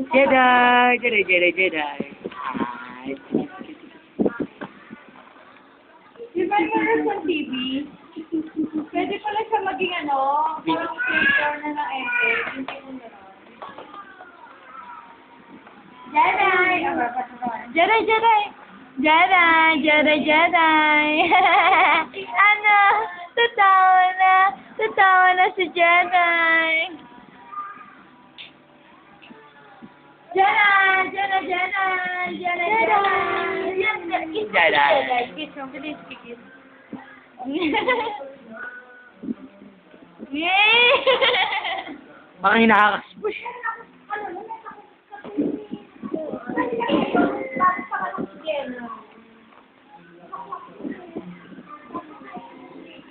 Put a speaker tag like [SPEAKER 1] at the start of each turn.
[SPEAKER 1] Jedi, Jedi, Jedi, Jedi. Ay.
[SPEAKER 2] Di ba meron sa TV? Pwede pala siya maging parang creator na ng effect. Hindi ko gano'n. Jedi!
[SPEAKER 3] Jedi, Jedi! Jedi, Jedi, Jedi! Ano? Tatawa na si Jedi! Jedi, Jedi, Jedi! Jedi, Jedi!
[SPEAKER 1] Jedi.
[SPEAKER 3] Kiss mo, please, kiss. Yay!
[SPEAKER 1] Parang hinahakas mo siya.
[SPEAKER 2] Ano?